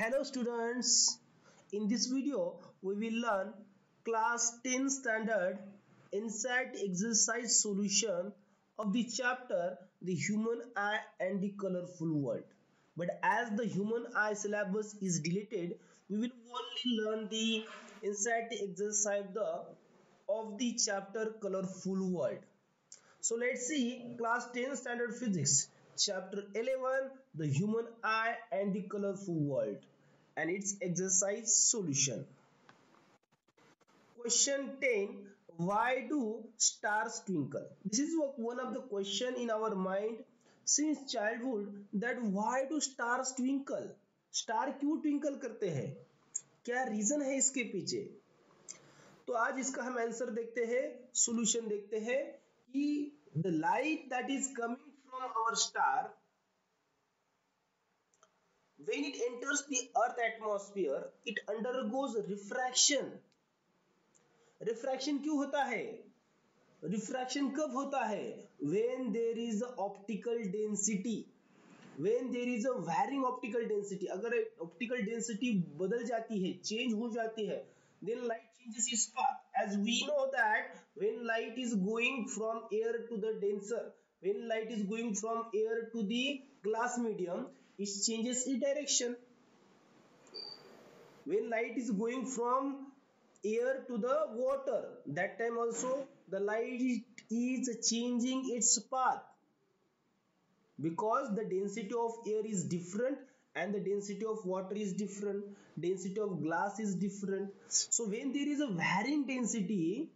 Hello students, in this video we will learn class 10 standard insight exercise solution of the chapter the human eye and the colorful world. But as the human eye syllabus is deleted, we will only learn the insight exercise of the chapter colorful world. So let's see class 10 standard physics chapter 11 the human eye and the colorful world and its exercise solution. Question 10, why do stars twinkle? This is one of the question in our mind since childhood that why do stars twinkle? Star क्यों twinkle करते हैं? क्या reason है इसके पीछे? तो आज इसका हम आंसर देखते हैं, सॉल्यूशन देखते हैं कि the light that is coming from our star when it enters the earth atmosphere it undergoes refraction. Refraction क्यों होता है? रिफ्रैक्शन कब होता है? when there is a optical density, when there is a varying optical density. अगर optical density बदल जाती है, चेंज हो जाती है, then light changes its path. As we know that when light is going from air to the denser, when light is going from air to the glass medium, it changes its direction. When light is going from air to the water, that time also the light is changing its path because the density of air is different and the density of water is different, density of glass is different. So when there is a varying density,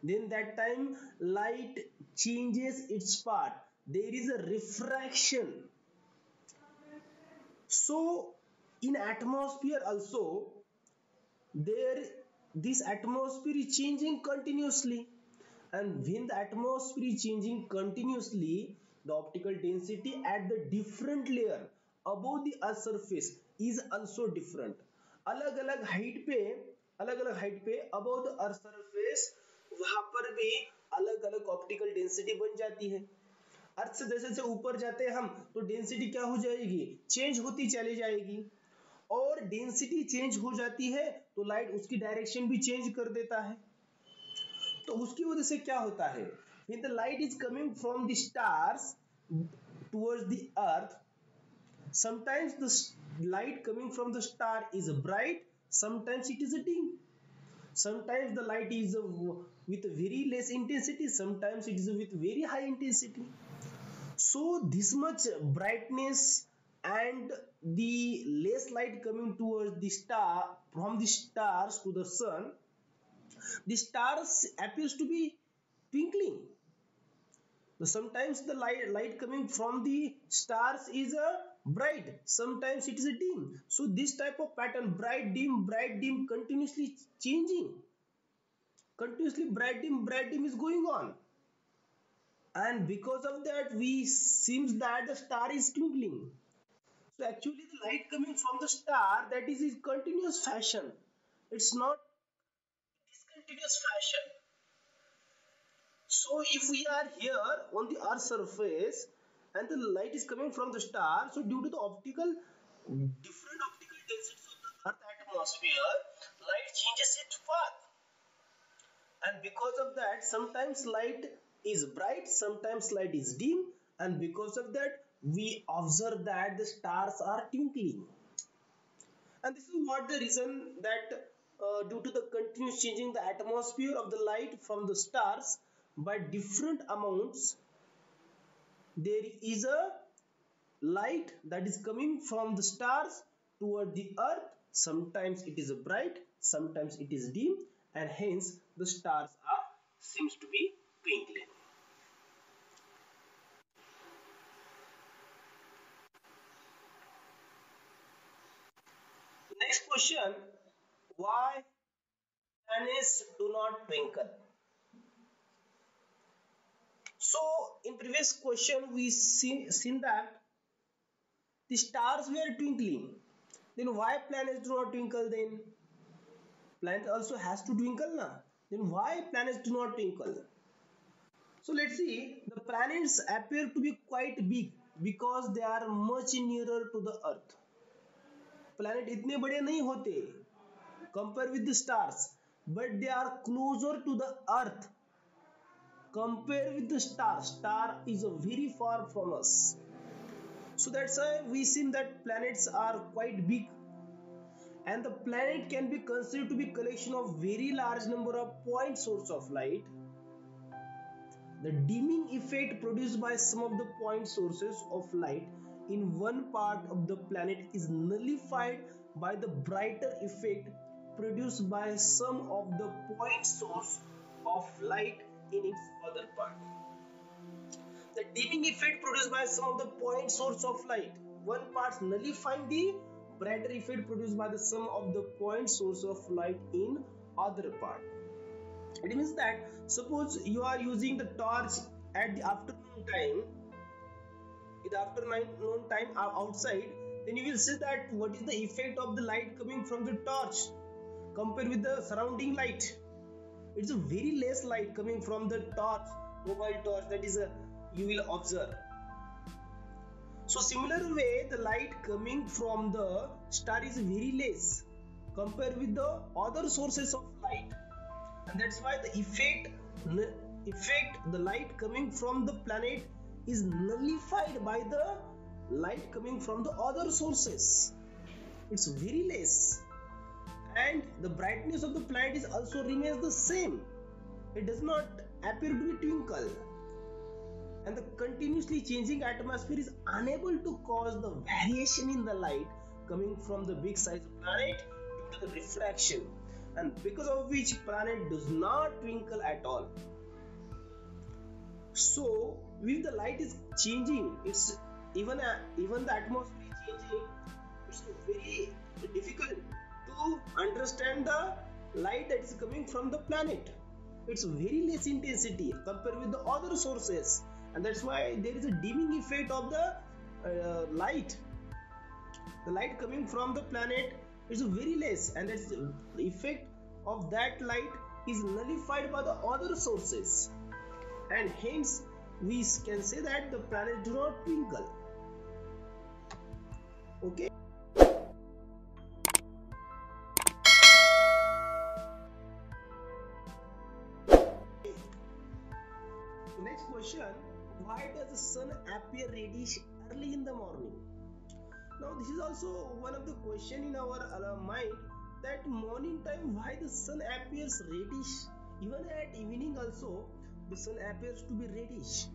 then that time light changes its path, there is a refraction. So in atmosphere also there this atmosphere is changing continuously, and when the atmosphere is changing continuously the optical density at the different layer above the earth surface is also different. अलग अलग height पे above the earth surface वहां पर भी अलग अलग optical density बन जाती है. अर्थ से जैसे जैसे ऊपर जाते हैं हम तो डेंसिटी क्या हो जाएगी? चेंज होती चली जाएगी. और डेंसिटी चेंज हो जाती है तो लाइट उसकी डायरेक्शन भी चेंज कर देता है. तो उसकी वजह से क्या होता है? when the light is coming from the stars towards the earth, sometimes the light coming from the star is bright, sometimes it is dim, sometimes the light is with very less intensity, sometimes it is with very high intensity. So this much brightness and the less light coming towards the star from the stars to the sun, the stars appears to be twinkling. So sometimes the light coming from the stars is bright, sometimes it is dim. So this type of pattern, bright dim continuously changing, continuously bright dim is going on, and because of that we seems that the star is twinkling. So actually the light coming from the star that is in continuous fashion, it's not discontinuous fashion. So if we are here on the earth surface and the light is coming from the star, so due to the different optical densities of the earth atmosphere, light changes its path, and because of that sometimes light is bright, sometimes light is dim, and because of that we observe that the stars are twinkling. And this is what the reason that due to the continuous changing the atmosphere of the light from the stars by different amounts, there is a light that is coming from the stars toward the earth. Sometimes it is bright, sometimes it is dim, and hence the stars are seems to be twinkling. Next question, why planets do not twinkle? So in previous question we seen that the stars were twinkling, then why planets do not twinkle? Then planet also has to twinkle na, then why planets do not twinkle? So let's see, the planets appear to be quite big because they are much nearer to the earth. planet इतने बड़े नहीं होते compare with the stars, but they are closer to the earth. Compare with the star is very far from us. So that's why we see that planets are quite big, and the planet can be considered to be collection of very large number of point source of light. The dimming effect produced by some of the point sources of light in one part of the planet is nullified by the brighter effect produced by some of the point source of light in its other part. The dimming effect produced by some of the point source of light, one part nullifying the brighter effect produced by the sum of the point source of light in other part. It means that suppose you are using the torch at the afternoon time, in the afternoon time outside, then you will see that what is the effect of the light coming from the torch compared with the surrounding light. It's a very less light coming from the torch, mobile torch, that is a you will observe. So similar way, the light coming from the star is very less compared with the other sources of light, and that's why the effect the light coming from the planet is nullified by the light coming from the other sources. It's very less, and the brightness of the planet is also remains the same. It does not appear to be twinkle, and the continuously changing atmosphere is unable to cause the variation in the light coming from the big size planet due to the refraction, and because of which planet does not twinkle at all. So if the light is changing, it's even the atmosphere is changing, it's very difficult to understand the light that is coming from the planet. It's very less intensity compared with the other sources, and that's why there is a dimming effect of the light. The light coming from the planet is very less, and that's the effect of that light is nullified by the other sources, and hence we can say that the planet do not twinkle. Okay. Next question: why does the sun appear reddish early in the morning? Now this is also one of the question in our mind, that morning time why the sun appears reddish, even at evening also the sun appears to be reddish,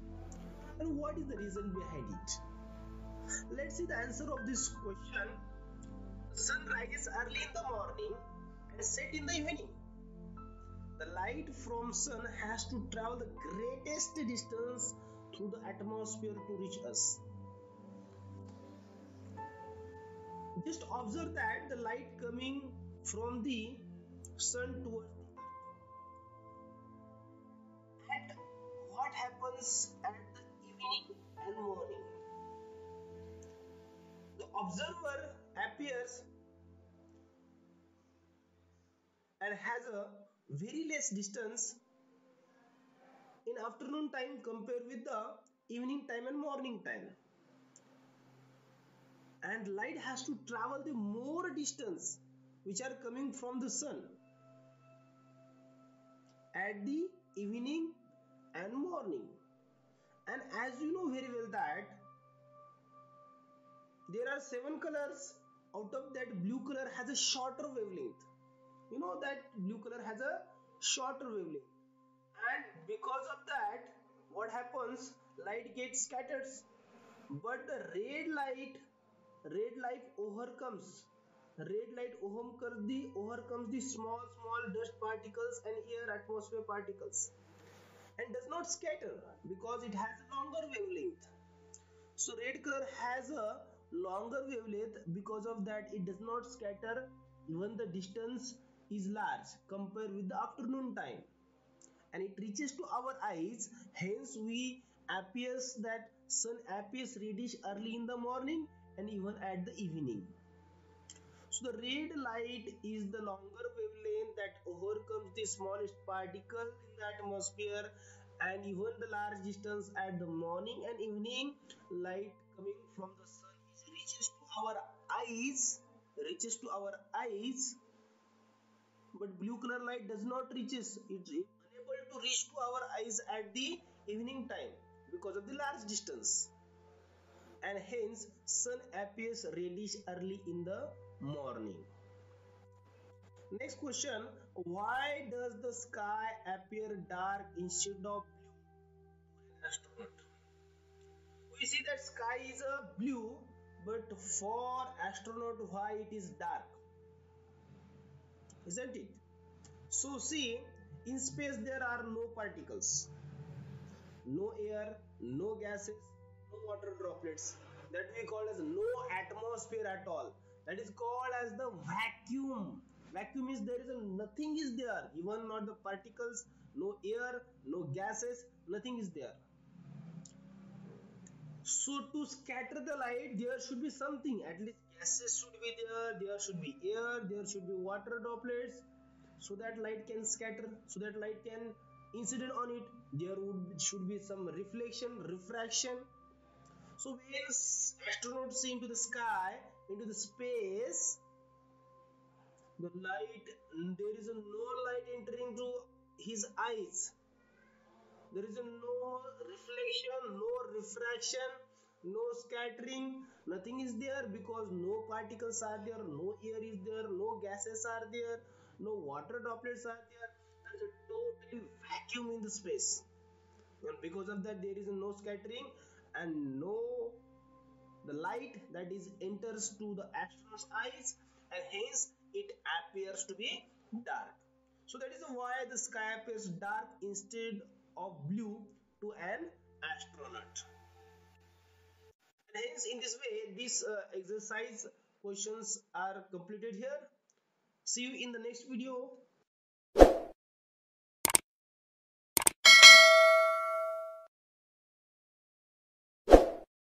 and what is the reason behind it? Let's see the answer of this question. The sun rises early in the morning and set in the evening. The light from sun has to travel the greatest distance through the atmosphere to reach us. Just observe that the light coming from the sun towards the earth, and what happens at the evening and morning? The observer appears and has a very less distance in afternoon time compared with the evening time and morning time, and light has to travel the more distance which are coming from the sun at the evening and morning. And as you know very well that there are 7 colors, out of that blue color has a shorter wavelength. You know that blue color has a shorter wavelength, and because of that what happens, light gets scattered, but the red light overcomes the small dust particles and air atmosphere particles, and does not scatter because it has a longer wavelength. So red color has a longer wavelength, because of that it does not scatter even the distance is large compared with the afternoon time, and it reaches to our eyes, hence we appears that sun appears reddish early in the morning and even at the evening. So the red light is the longer wavelength that overcomes the smallest particle in the atmosphere, and even the large distance at the morning and evening, light coming from the sun is reaches to our eyes reaches to our eyes, but blue color light does not reaches. It's unable to reach to our eyes at the evening time because of the large distance, and hence sun appears reddish early in the morning. Next question: why does the sky appear dark instead of blue to an astronaut? We see that sky is a blue, but for astronaut why it is dark, isn't it? So see, in space there are no particles, no air, no gases, no water droplets. That we call as no atmosphere at all. That is called as the vacuum. Vacuum is there is a nothing is there, even not the particles, no air, no gases, nothing is there. So to scatter the light, there should be something. At least gases should be there. There should be air. There should be water droplets, so that light can scatter. So that light can incident on it. There should be some reflection, refraction. So when astronauts see into the sky, into the space, the light, there is no light entering through his eyes. There is no reflection, no refraction, no scattering, nothing is there because no particles are there, no air is there, no gases are there, no water droplets are there. There is a total vacuum in the space, and because of that there is no scattering and no the light that is enters to the astronaut's eyes, and hence it appears to be dark. So that is why the sky appears dark instead of blue to an astronaut. And hence in this way these exercise questions are completed here. See you in the next video.